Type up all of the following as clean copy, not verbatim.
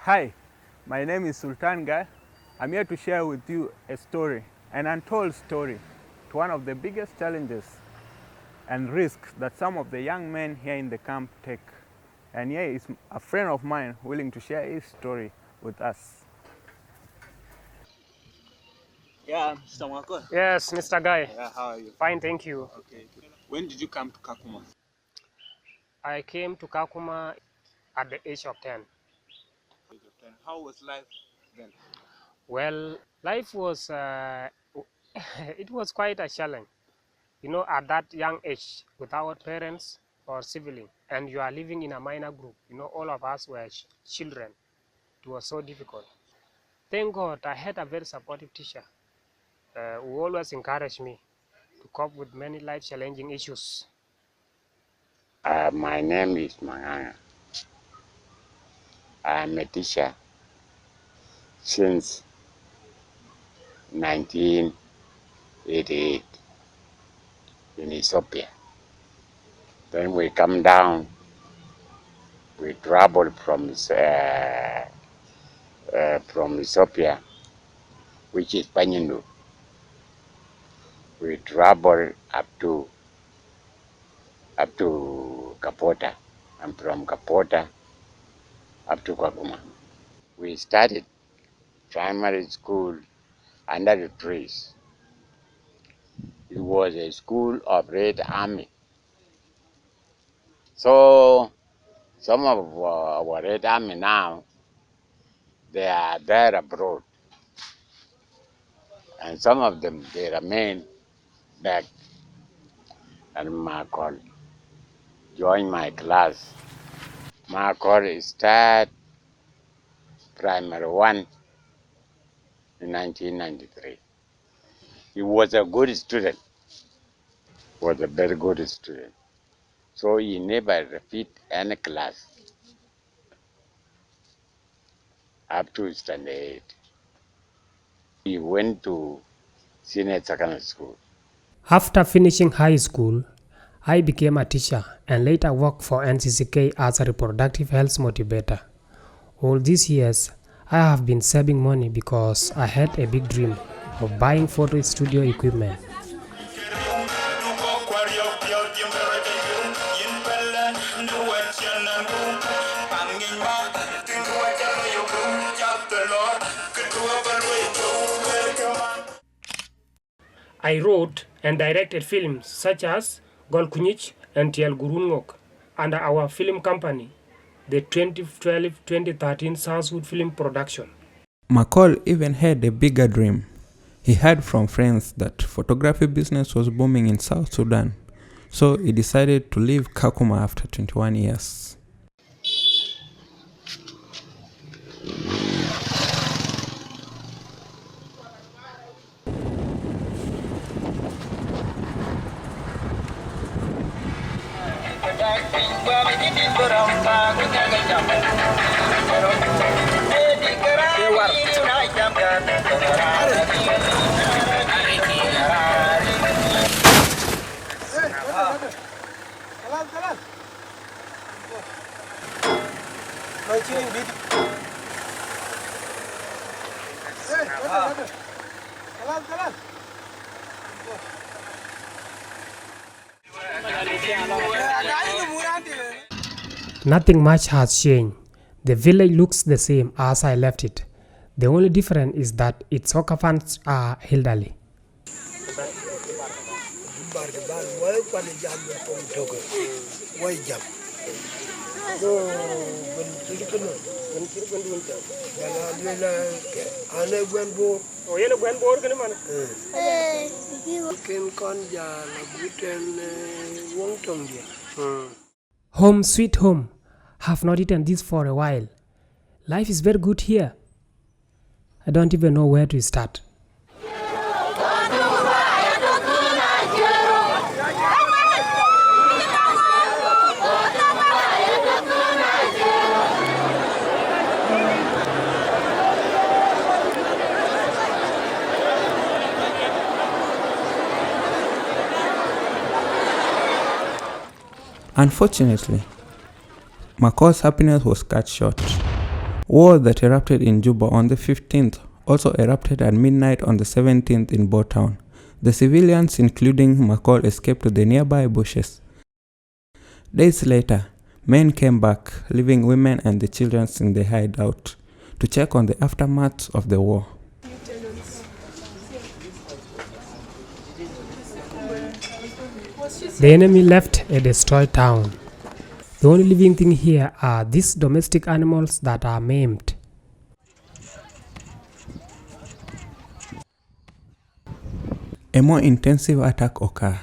Hi, my name is Sultan Guy. I'm here to share with you a story, an untold story, to one of the biggest challenges and risks that some of the young men here in the camp take. And here is a friend of mine willing to share his story with us. Yeah, Mr. Mwako. Yes, Mr. Guy. Yeah, how are you? Fine, thank you. Okay. When did you come to Kakuma? I came to Kakuma at the age of 10. How was life then? Well, life was, it was quite a challenge. You know, at that young age, without parents or sibling, and you are living in a minor group, you know, all of us were children. It was so difficult. Thank God I had a very supportive teacher who always encouraged me to cope with many life-challenging issues. My name is Manganga. I'm a teacher since 1988 in Ethiopia. Then we come down, we travel from Ethiopia, which is Panyindu. We travel up to Kapota, and from Kapota up to Kakuma. We started primary school under the trees. It was a school of Red Army. So some of our Red Army now, they are there abroad, and some of them, they remain back. And Marcol joined my class. Marcol started primary one in 1993. He was a good student, was a very good student. So he never repeat any class up to standard 8. He went to senior secondary school. After finishing high school, I became a teacher and later worked for NCCK as a reproductive health motivator. All these years, I have been saving money because I had a big dream of buying photo studio equipment. I wrote and directed films such as Golkunyich and Tiel Gurungok under our film company, the 2012-2013 Southwood Film Production. McCall even had a bigger dream. He heard from friends that photography business was booming in South Sudan, so he decided to leave Kakuma after 21 years. Nothing much has changed. The village looks the same as I left it. The only difference is that its occupants are elderly. Home sweet home. Have not eaten this for a while. Life is very good here. I don't even know where to start. Unfortunately, McCall's happiness was cut short. War that erupted in Juba on the 15th also erupted at midnight on the 17th in Botown. The civilians, including McCall, escaped to the nearby bushes. Days later, men came back, leaving women and the children in the hideout to check on the aftermath of the war. The enemy left a destroyed town. The only living thing here are these domestic animals that are maimed. A more intensive attack occurred.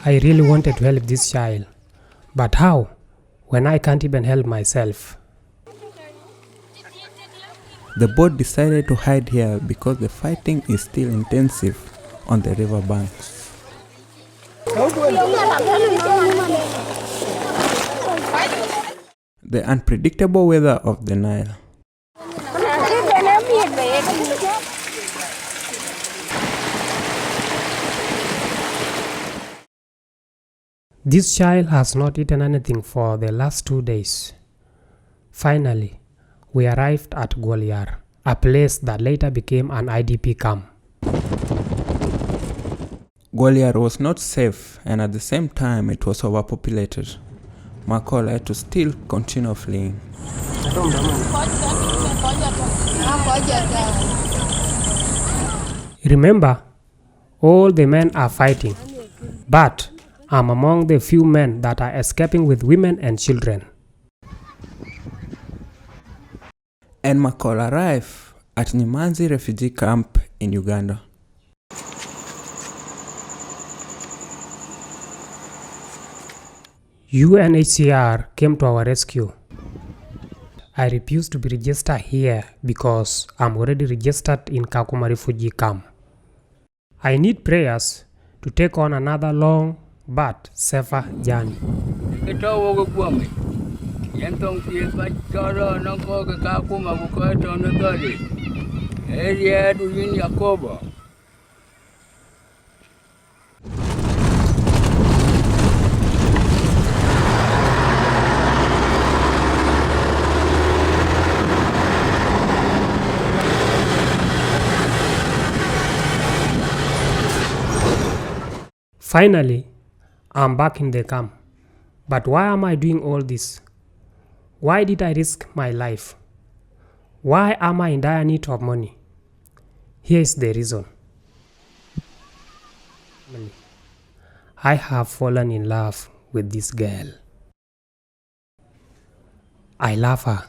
I really wanted to help this child, but how, when I can't even help myself? The boat decided to hide here because the fighting is still intensive on the river banks. The unpredictable weather of the Nile. This child has not eaten anything for the last 2 days. Finally, we arrived at Gwalior, a place that later became an IDP camp. Gwalior was not safe, and at the same time it was overpopulated. McCall had to still continue fleeing. Remember, all the men are fighting, but I'm among the few men that are escaping with women and children. And McCall arrived at Nyimanzi refugee camp in Uganda. UNHCR came to our rescue. I refused to be registered here because I'm already registered in Kakuma refugee camp. I need prayers to take on another long but safer journey. Finally, I'm back in the camp. But why am I doing all this? Why did I risk my life? Why am I in dire need of money? Here is the reason. I have fallen in love with this girl. I love her,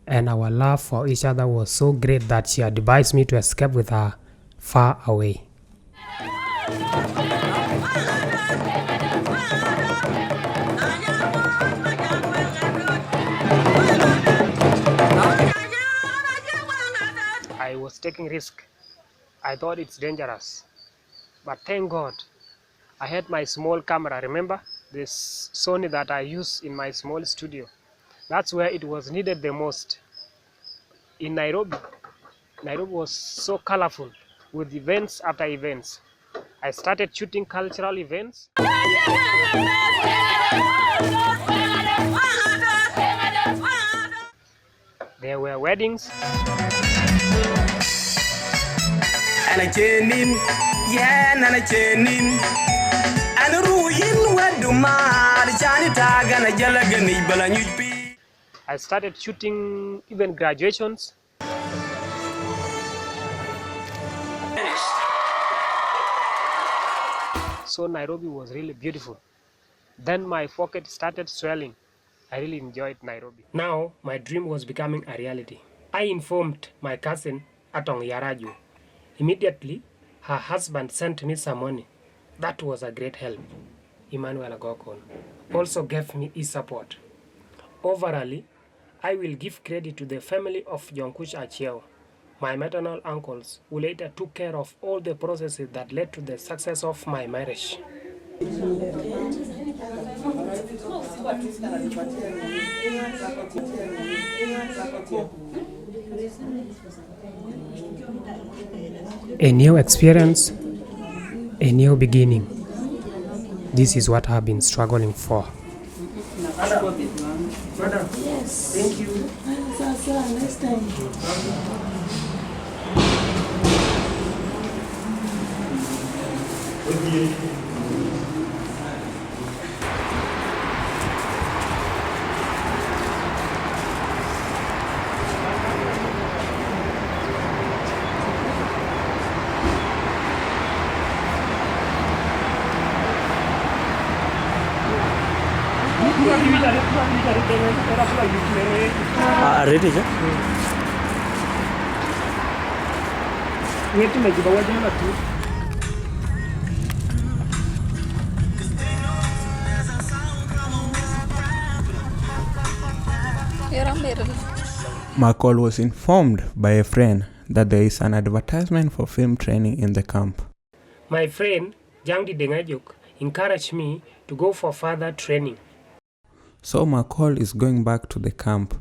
and our love for each other was so great that she advised me to escape with her far away. I was taking risk. I thought it's dangerous. But thank God, I had my small camera, remember? This Sony that I use in my small studio. That's where it was needed the most. In Nairobi, Nairobi was so colorful with events after events. I started shooting cultural events. There were weddings. I started shooting even graduations. saw Nairobi was really beautiful. Then my pocket started swelling. I really enjoyed Nairobi. Now my dream was becoming a reality. I informed my cousin Atong Yaraju. Immediately, her husband sent me some money. That was a great help. Emmanuel Agokon also gave me his support. Overall, I will give credit to the family of Jonkuch Achieo. My maternal uncles who later took care of all the processes that led to the success of my marriage. A new experience, a new beginning. This is what I've been struggling for. Yes. Thank you. Next time. Ready je? Wetu najibawa jana tu. McCall was informed by a friend that there is an advertisement for film training in the camp. My friend, Jangdi Dengajuk, encouraged me to go for further training. So McCall is going back to the camp.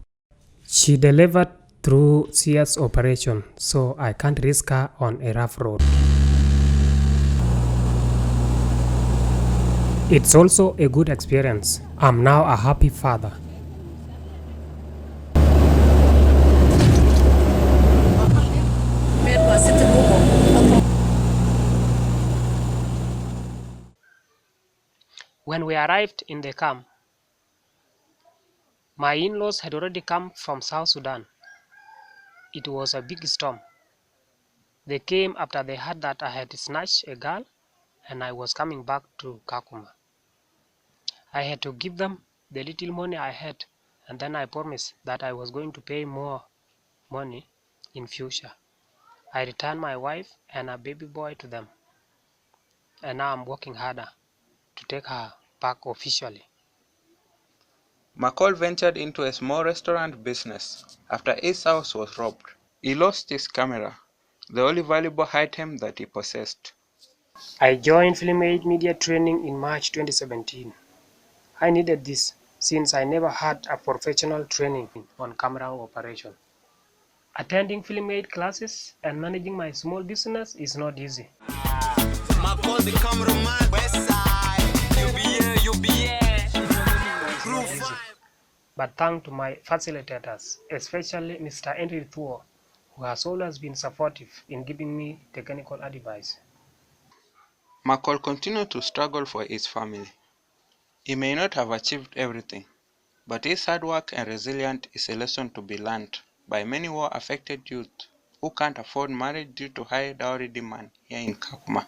She delivered through CS operation, so I can't risk her on a rough road. It's also a good experience. I'm now a happy father. When we arrived in the camp, my in-laws had already come from South Sudan. It was a big storm. They came after they heard that I had snatched a girl and I was coming back to Kakuma. I had to give them the little money I had, and then I promised that I was going to pay more money in future. I returned my wife and a baby boy to them, and now I'm working harder to take her back officially. McCall ventured into a small restaurant business after his house was robbed. He lost his camera, the only valuable item that he possessed. I joined Filmade Media Training in March 2017. I needed this since I never had a professional training on camera operation. Attending Filmade classes and managing my small business is not easy. But thanks to my facilitators, especially Mr. Henry Thuo, who has always been supportive in giving me technical advice. McCall continued to struggle for his family. He may not have achieved everything, but his hard work and resilience is a lesson to be learned by many war-affected youth who can't afford marriage due to high dowry demand here in Kakuma.